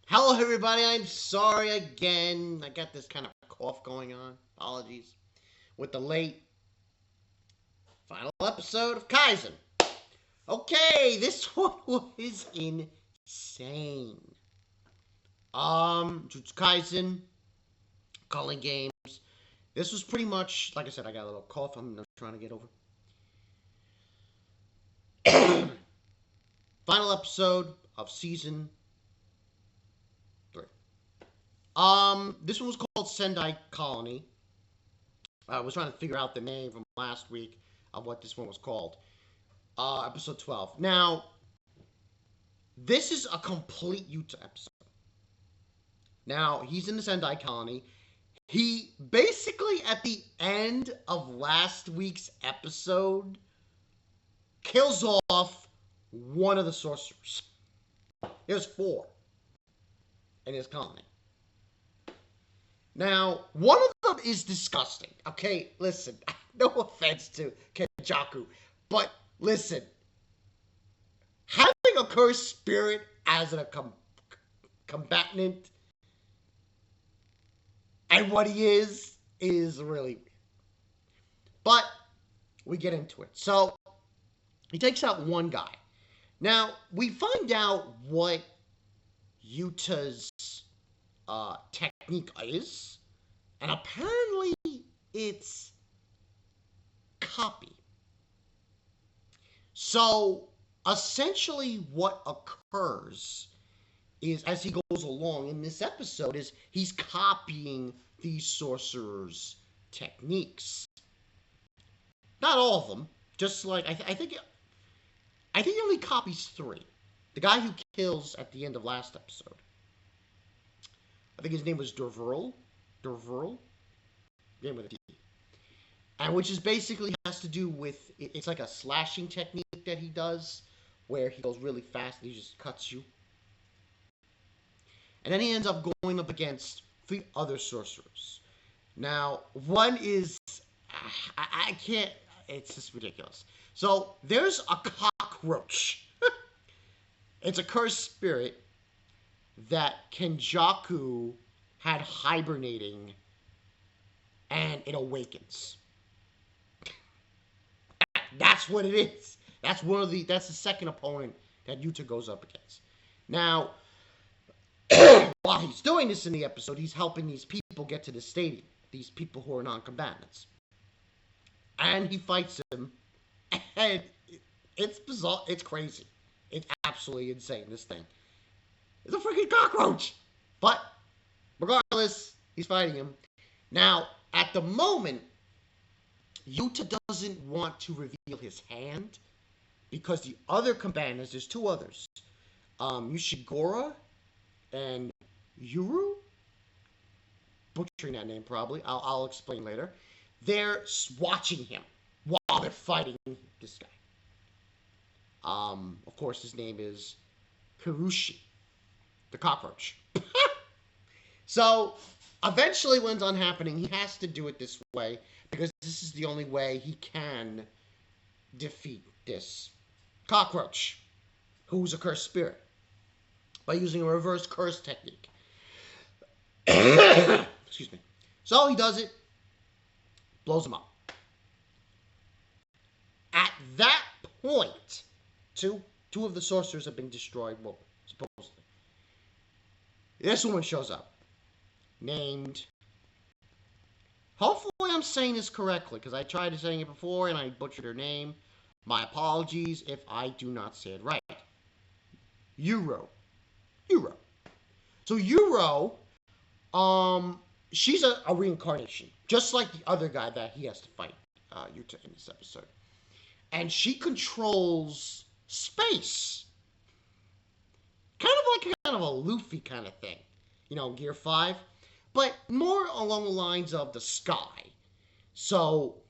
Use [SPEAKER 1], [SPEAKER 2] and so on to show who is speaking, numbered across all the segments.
[SPEAKER 1] Hello, everybody. I'm sorry again. I got this kind of cough going on. Apologies. With the late final episode of Kaisen. Okay, this one was insane. Jujutsu Kaisen, Culling games. This was pretty much, like I said, I got a little cough I'm trying to get over. Final episode of season 3. This one was called Sendai Colony. I was trying to figure out the name from last week of what this one was called. Episode 12. Now, this is a complete Yuta episode. Now, he's in the Sendai Colony. He basically, at the end of last week's episode, kills off one of the sorcerers. There's 4 in his colony. Now, one of them is disgusting. Okay, listen. No offense to Kenjaku, but listen. Having a cursed spirit as a combatant and what he is really weird. But we get into it. So, he takes out one guy. Now, we find out what Yuta's technique is, and apparently it's copy. So, essentially what occurs is, as he goes along in this episode, is he's copying these sorcerers' techniques. Not all of them. Just like, I think he only copies 3. The guy who kills at the end of last episode. I think his name was Derverl. Name with a D. And which is basically has to do with, it's like a slashing technique that he does, where he goes really fast and he just cuts you. And then he ends up going up against 3 other sorcerers. Now, one is, I can't, it's just ridiculous. So, there's a cockroach. It's a cursed spirit that Kenjaku had hibernating, and it awakens. That's what it is. That's the second opponent that Yuta goes up against. Now, while he's doing this in the episode, he's helping these people get to the stadium. These people who are non-combatants. And he fights them, and it's bizarre. It's crazy. It's absolutely insane, this thing. It's a freaking cockroach! But, regardless, he's fighting him. Now, at the moment, Yuta doesn't want to reveal his hand, because the other combatants, there's 2 others. Yushigura and Yuru? Butchering that name, probably. I'll explain later. They're watching him while they're fighting this guy. Of course, his name is Hirushi, the cockroach. So, eventually what ends on happening, he has to do it this way, because this is the only way he can defeat this cockroach, who's a cursed spirit, by using a reverse curse technique. Excuse me. So he does it, blows him up. At that point, two of the sorcerers have been destroyed, well, supposedly. This woman shows up, named, hopefully I'm saying this correctly, because I tried saying it before and I butchered her name. My apologies if I do not say it right. Yuro. So Yuro, she's a reincarnation, just like the other guy that he has to fight, Yuta, in this episode. And she controls space. Kind of a Luffy kind of thing. You know, Gear 5. But more along the lines of the sky. So,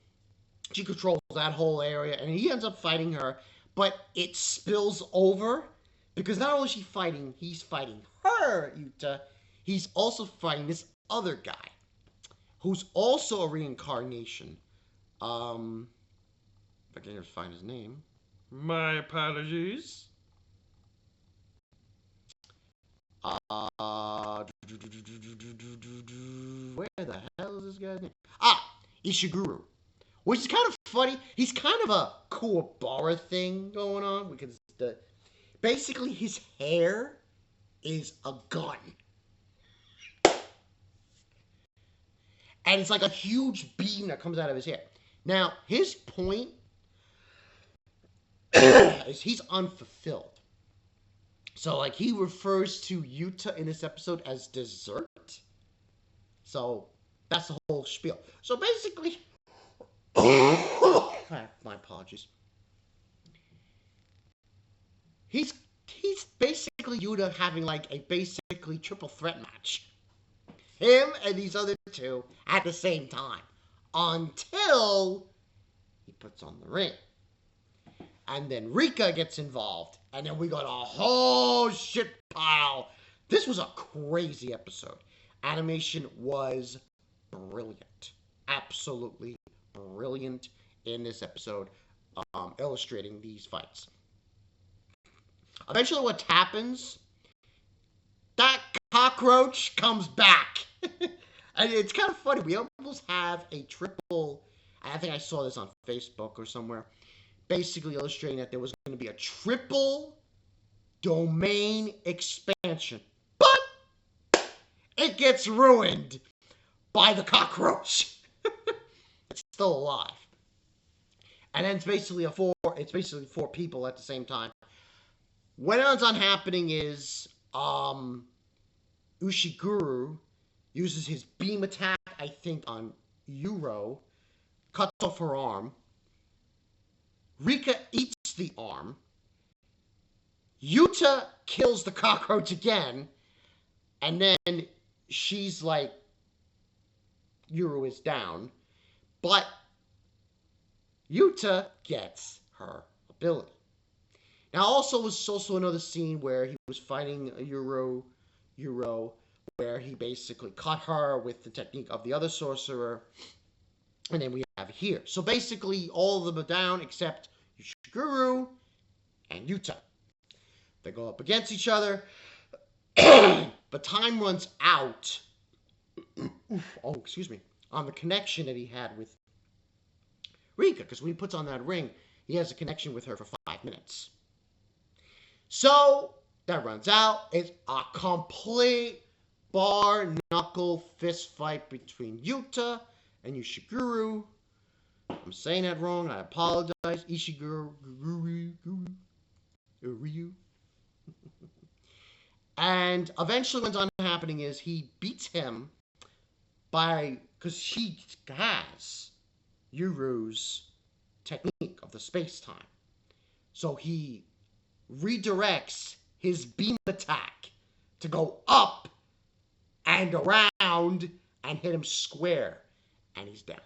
[SPEAKER 1] she controls that whole area, and he ends up fighting her, but it spills over, because not only is he's fighting her, Yuta, he's also fighting this other guy, who's also a reincarnation. If I can ever find his name. My apologies. Where the hell is this guy's name? Ah, Ishiguro. Which is kind of funny. He's kind of a Kuwabara thing going on because basically his hair is a gun. And it's like a huge beam that comes out of his hair. Now, his point is he's unfulfilled. So, like, he refers to Yuta in this episode as dessert. So, that's the whole spiel. So, basically... my apologies. He's basically Yuta having, like, a basically triple threat match. Him and these other two at the same time. Until he puts on the ring. And then Rika gets involved. And then we got a whole shit pile. This was a crazy episode. Animation was brilliant. Absolutely brilliant in this episode. Illustrating these fights. Eventually what happens, that cockroach comes back. And it's kind of funny. We almost have a triple, I think I saw this on Facebook or somewhere, basically illustrating that there was going to be a triple domain expansion. But it gets ruined by the cockroach. It's still alive. And then it's basically four people at the same time. What ends on happening is Ushiguro uses his beam attack, I think, on Yuro, cuts off her arm. Rika eats the arm. Yuta kills the cockroach again. And then she's like, Yuro is down. But Yuta gets her ability. Now, also was also another scene where he was fighting Yuro, where he basically cut her with the technique of the other sorcerer. And then we have here. So basically, all of them are down except Ushiguro and Yuta. They go up against each other. But time runs out. Oh, excuse me. On the connection that he had with Rika. Because when he puts on that ring, he has a connection with her for 5 minutes. So, that runs out. It's a complete bar-knuckle fist fight between Yuta and Ushiguro. I'm saying that wrong. I apologize. Ishiguro. Ryu. And eventually what's on happening is he beats him because he has Yuru's technique of the space-time. So he redirects his beam attack to go up and around and hit him square. And he's down.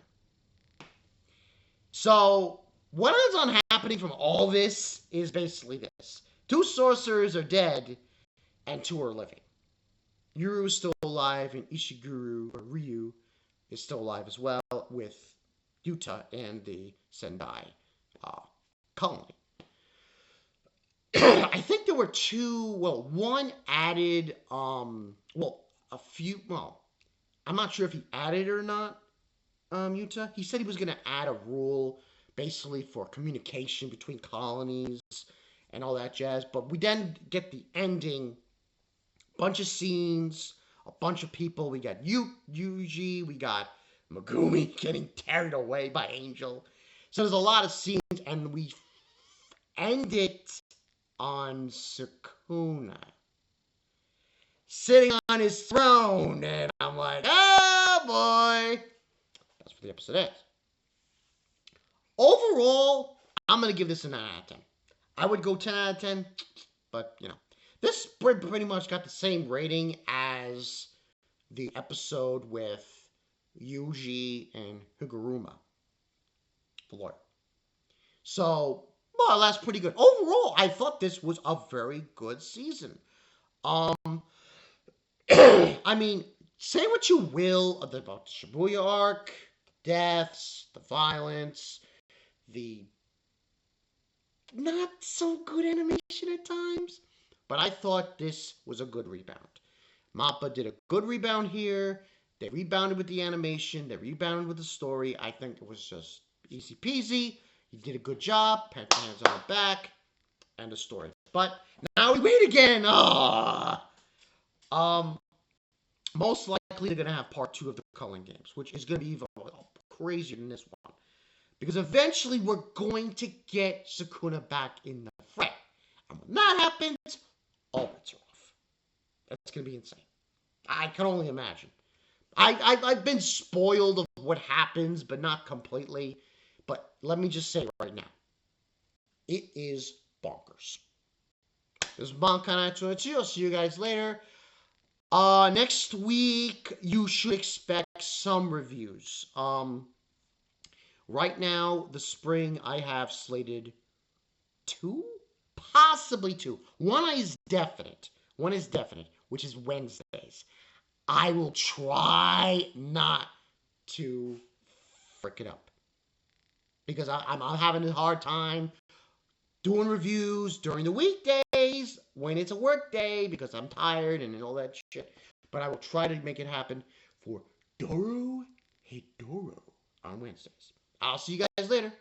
[SPEAKER 1] So what ends on happening from all this is basically this. 2 sorcerers are dead and 2 are living. Yuru is still alive and Ishiguro, or Ryu, is still alive as well with Yuta and the Sendai Culling. I think there were 2, one added, I'm not sure if he added it or not, Yuta. He said he was going to add a rule basically for communication between colonies and all that jazz, but we then get the ending, bunch of scenes, a bunch of people. We got Yuji, we got Megumi getting carried away by Angel. So there's a lot of scenes, and we end it on Sukuna sitting on his throne, and I'm like, oh boy. That's what the episode is. Overall, I'm going to give this a 9 out of 10. I would go 10 out of 10, but, this pretty much got the same rating as the episode with Yuji and Higuruma, the lawyer. So, more or less pretty good. Overall, I thought this was a very good season. I mean, say what you will about the Shibuya arc, deaths, the violence, the not so good animation at times, but I thought this was a good rebound. Mappa did a good rebound here. They rebounded with the animation. They rebounded with the story. I think it was just easy peasy. He did a good job. Pat the hands on the back. End of story. But now we wait again. Most likely they're going to have part 2 of the Culling games, which is going to be even crazier than this one. Because eventually we're going to get Sukuna back in the fray. And when that happens, all bets are off. That's going to be insane. I can only imagine. I've been spoiled of what happens, but not completely. But let me just say right now, it is bonkers. This is Bankai 22. I'll see you guys later. Next week, you should expect some reviews. Right now, the spring, I have slated 2? Possibly 2. One is definite. Which is Wednesdays. I will try not to frick it up. Because I'm having a hard time doing reviews during the weekdays when it's a work day because I'm tired and all that shit. But I will try to make it happen for Doro Hedoro on Wednesdays. I'll see you guys later.